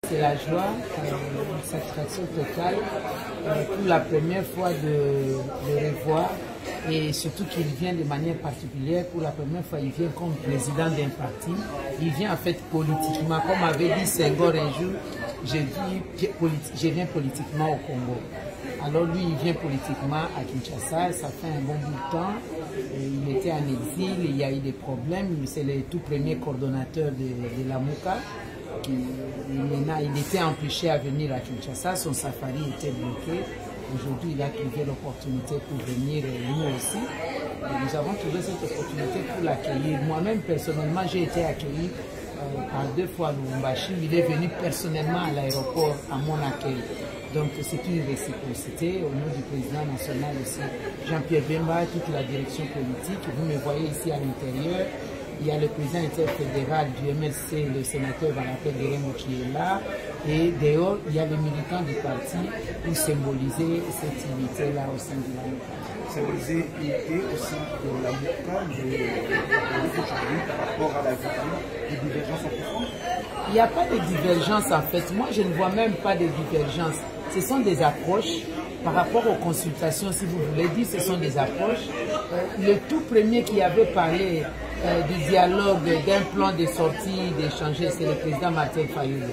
C'est la joie, une satisfaction totale pour la première fois de revoir et surtout qu'il vient de manière particulière. Pour la première fois, il vient comme président d'un parti. Il vient en fait politiquement, comme avait dit Senghor un jour, je viens politiquement au Congo. Alors lui, il vient politiquement à Kinshasa, ça fait un bon bout de temps. Il était en exil, il y a eu des problèmes. C'est le tout premier coordonnateur de la MOUCA. Maintenant, il était empêché à venir à Kinshasa, son safari était bloqué. Aujourd'hui, il a trouvé l'opportunité pour venir, nous aussi. Et nous avons trouvé cette opportunité pour l'accueillir. Moi-même, personnellement, j'ai été accueilli par 2 fois à Lubumbashi. Il est venu personnellement à l'aéroport à mon accueil. Donc c'est une réciprocité au nom du président national aussi, Jean-Pierre Bemba, toute la direction politique. Vous me voyez ici à l'intérieur. Il y a le président interfédéral du MLC, le sénateur Vanapé Guerremo qui est là. Et dehors, il y a les militants du parti pour symboliser cette unité-là au sein de la MOUCA. Symboliser l'unité au sein de la MOUCA, mais aujourd'hui, par rapport à la vision, des divergences en profonde? Il n'y a pas de divergence en fait. Moi, je ne vois même pas de divergence. Ce sont des approches par rapport aux consultations, si vous voulez dire, ce sont des approches. Le tout premier qui avait parlé du dialogue, d'un plan de sortie, d'échanger, c'est le président Martin Fayulu.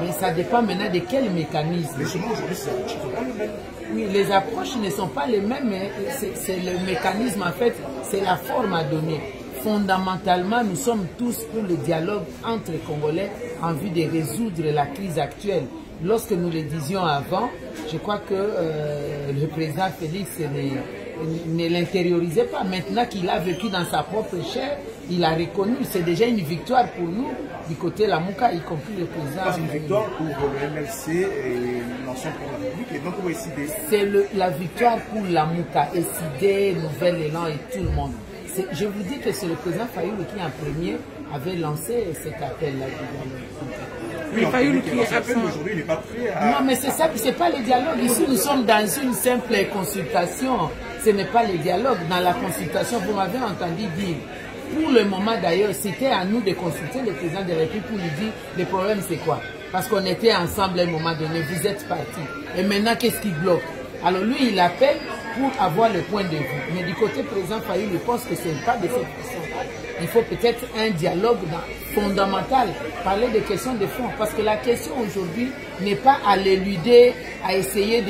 Mais ça dépend maintenant de quel mécanisme. Mais seulement aujourd'hui, ces approches ne sont pas les mêmes. Oui, les approches ne sont pas les mêmes, mais c'est le mécanisme, en fait, c'est la forme à donner. Fondamentalement, nous sommes tous pour le dialogue entre les Congolais en vue de résoudre la crise actuelle. Lorsque nous le disions avant, je crois que le président Félix ne l'intériorisait pas. Maintenant qu'il a vécu dans sa propre chair, il a reconnu. C'est déjà une victoire pour nous, du côté de la MOUCA, y compris le président. C'est une victoire pour le MLC et l'ensemble pour la République. Et donc, on va décider. C'est la victoire pour la MOUCA, SID, Nouvel Élan et tout le monde. Je vous dis que c'est le président Fayulu qui, en premier, avait lancé cet appel-là. Oui, Fayulu qui est absent aujourd'hui, il n'est pas prêt à... Non, mais c'est ça, c'est pas le dialogue. Ici, nous sommes dans une simple consultation. Ce n'est pas le dialogue. Dans la consultation, vous m'avez entendu dire, pour le moment d'ailleurs, c'était à nous de consulter le président de la République pour lui dire, le problème c'est quoi? Parce qu'on était ensemble à un moment donné, vous êtes partis. Et maintenant, qu'est-ce qui bloque? Alors lui, il appelle pour avoir le point de vue. Mais du côté président Fayulu, je pense que ce n'est pas de cette façon. Il faut peut-être un dialogue fondamental, parler des questions de fond. Parce que la question aujourd'hui n'est pas à l'éluder, à essayer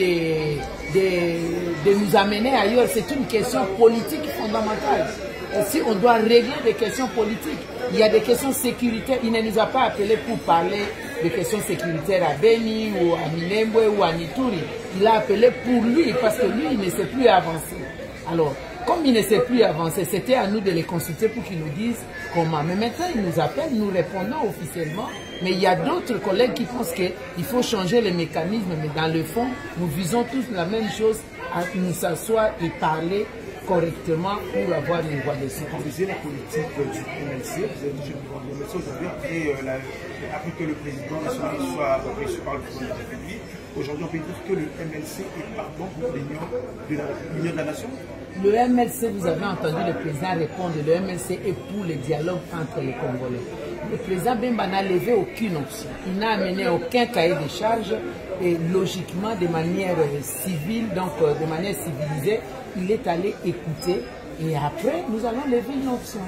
de nous amener ailleurs. C'est une question politique fondamentale. Et si on doit régler des questions politiques, il y a des questions sécuritaires. Il ne nous a pas appelés pour parler des questions sécuritaires à Beni ou à Minembwe ou à Nituri. Il a appelé pour lui parce que lui, il ne sait plus avancer. Alors, comme il ne sait plus avancer, c'était à nous de les consulter pour qu'ils nous disent comment. Mais maintenant, ils nous appellent, nous répondons officiellement. Mais il y a d'autres collègues qui pensent qu'il faut changer les mécanismes. Mais dans le fond, nous visons tous la même chose, à nous s'asseoir et parler correctement pour avoir une voie de soutien. Quand vous la politique du MLC, vous avez touché le MLC aujourd'hui, après que le président national soit reçu par le président de la République, aujourd'hui on peut dire que le MLC est pardon pour l'union de la nation. Le MLC, vous avez entendu le président répondre, le MLC est pour le dialogue entre les Congolais. Le président Bemba n'a levé aucune option. Il n'a amené aucun cahier de charge et logiquement, de manière civile, donc de manière civilisée, il est allé écouter et après, nous allons lever une option.